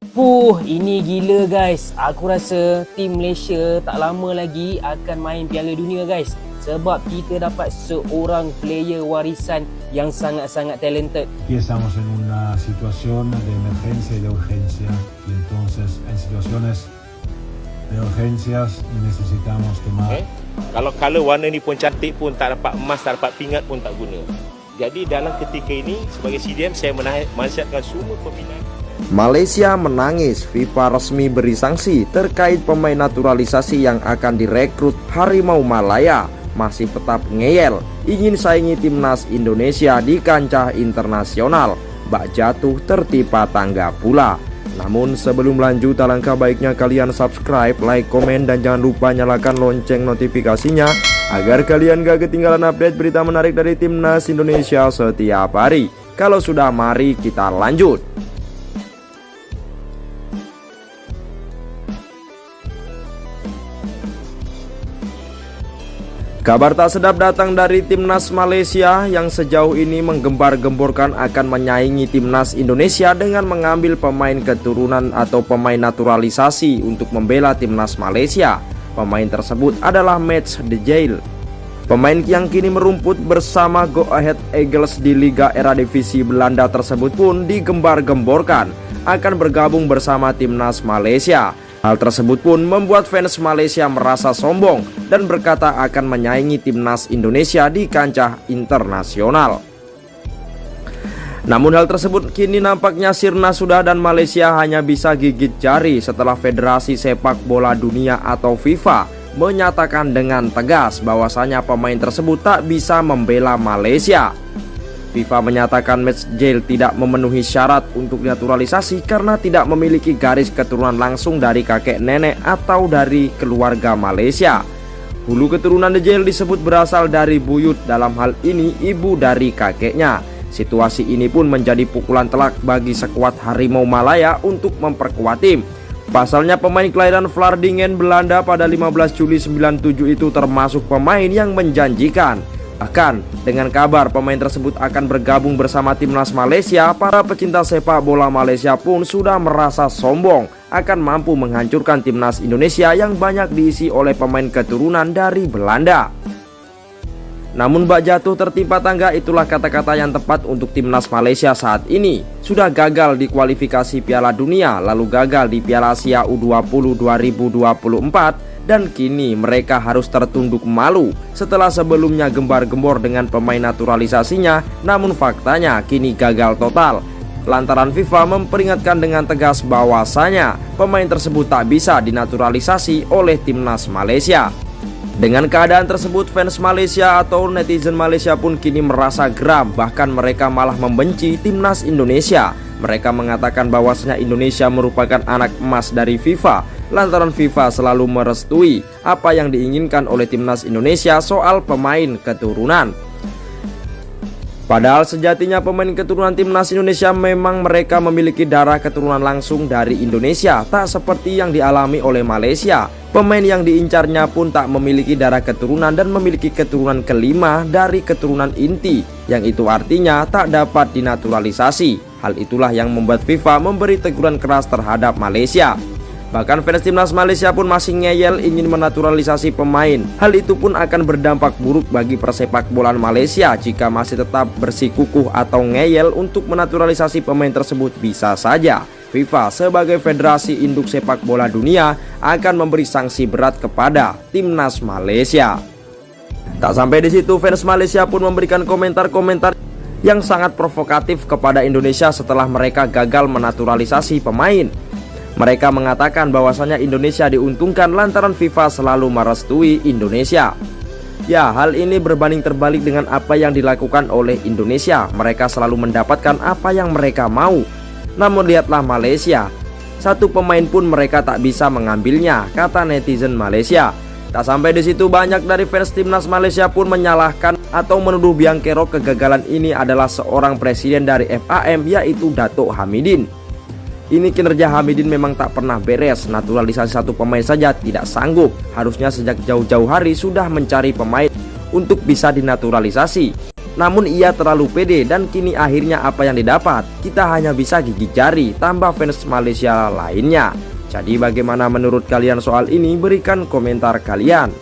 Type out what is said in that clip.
Ini gila guys. Aku rasa tim Malaysia tak lama lagi akan main Piala Dunia guys. Sebab kita dapat seorang player warisan yang sangat-sangat talented. Aquí estamos en una situación de emergencia y de urgencia y entonces en situaciones de urgencias necesitamos tomar. Kalau color warna ni pun cantik pun tak dapat emas, tak dapat pingat pun tak guna. Jadi dalam ketika ini sebagai CDM saya menasihatkan semua pembinaan. Malaysia menangis, FIFA resmi beri sanksi terkait pemain naturalisasi yang akan direkrut Harimau Malaya. Masih tetap ngeyel, ingin saingi timnas Indonesia di kancah internasional. Bak jatuh tertimpa tangga pula. Namun sebelum lanjut, alangkah baiknya kalian subscribe, like, komen, dan jangan lupa nyalakan lonceng notifikasinya agar kalian gak ketinggalan update berita menarik dari timnas Indonesia setiap hari. Kalau sudah, mari kita lanjut. Kabar tak sedap datang dari timnas Malaysia yang sejauh ini menggembar-gemborkan akan menyaingi timnas Indonesia dengan mengambil pemain keturunan atau pemain naturalisasi untuk membela timnas Malaysia. Pemain tersebut adalah Mats de Jong. Pemain yang kini merumput bersama Go Ahead Eagles di Liga Eredivisie Belanda tersebut pun digembar-gemborkan akan bergabung bersama timnas Malaysia. Hal tersebut pun membuat fans Malaysia merasa sombong dan berkata akan menyaingi timnas Indonesia di kancah internasional. Namun hal tersebut kini nampaknya sirna sudah dan Malaysia hanya bisa gigit jari setelah Federasi Sepak Bola Dunia atau FIFA menyatakan dengan tegas bahwasanya pemain tersebut tak bisa membela Malaysia. FIFA menyatakan Mats de Jong tidak memenuhi syarat untuk naturalisasi karena tidak memiliki garis keturunan langsung dari kakek nenek atau dari keluarga Malaysia. Hulu keturunan de Jong disebut berasal dari buyut, dalam hal ini ibu dari kakeknya. Situasi ini pun menjadi pukulan telak bagi skuad Harimau Malaya untuk memperkuat tim. Pasalnya pemain kelahiran Vlaardingen Belanda pada 15 Juli 97 itu termasuk pemain yang menjanjikan. Bahkan dengan kabar pemain tersebut akan bergabung bersama timnas Malaysia, para pecinta sepak bola Malaysia pun sudah merasa sombong akan mampu menghancurkan timnas Indonesia yang banyak diisi oleh pemain keturunan dari Belanda. Namun bak jatuh tertimpa tangga, itulah kata-kata yang tepat untuk timnas Malaysia saat ini. Sudah gagal di kualifikasi Piala Dunia, lalu gagal di Piala Asia U20 2024, dan kini mereka harus tertunduk malu setelah sebelumnya gembar-gembor dengan pemain naturalisasinya. Namun faktanya kini gagal total lantaran FIFA memperingatkan dengan tegas bahwasanya pemain tersebut tak bisa dinaturalisasi oleh timnas Malaysia. Dengan keadaan tersebut, fans Malaysia atau netizen Malaysia pun kini merasa geram, bahkan mereka malah membenci timnas Indonesia. Mereka mengatakan bahwasanya Indonesia merupakan anak emas dari FIFA lantaran FIFA selalu merestui apa yang diinginkan oleh timnas Indonesia soal pemain keturunan. Padahal sejatinya pemain keturunan timnas Indonesia memang mereka memiliki darah keturunan langsung dari Indonesia, tak seperti yang dialami oleh Malaysia. Pemain yang diincarnya pun tak memiliki darah keturunan dan memiliki keturunan kelima dari keturunan inti, yang itu artinya tak dapat dinaturalisasi. Hal itulah yang membuat FIFA memberi teguran keras terhadap Malaysia. Bahkan fans timnas Malaysia pun masih ngeyel ingin menaturalisasi pemain. Hal itu pun akan berdampak buruk bagi persepak bolaan Malaysia jika masih tetap bersikukuh atau ngeyel untuk menaturalisasi pemain tersebut. Bisa saja FIFA sebagai federasi induk sepak bola dunia akan memberi sanksi berat kepada timnas Malaysia. Tak sampai di situ, fans Malaysia pun memberikan komentar-komentar yang sangat provokatif kepada Indonesia setelah mereka gagal menaturalisasi pemain. Mereka mengatakan bahwasanya Indonesia diuntungkan lantaran FIFA selalu merestui Indonesia. Ya, hal ini berbanding terbalik dengan apa yang dilakukan oleh Indonesia. Mereka selalu mendapatkan apa yang mereka mau. Namun lihatlah Malaysia, satu pemain pun mereka tak bisa mengambilnya, kata netizen Malaysia. Tak sampai di situ, banyak dari fans timnas Malaysia pun menyalahkan atau menuduh biang kerok kegagalan ini adalah seorang presiden dari FAM, yaitu Datuk Hamidin. Ini kinerja Hamidin memang tak pernah beres. Naturalisasi satu pemain saja tidak sanggup. Harusnya sejak jauh-jauh hari sudah mencari pemain untuk bisa dinaturalisasi. Namun ia terlalu pede dan kini akhirnya apa yang didapat? Kita hanya bisa gigit jari, tambah fans Malaysia lainnya. Jadi bagaimana menurut kalian soal ini? Berikan komentar kalian.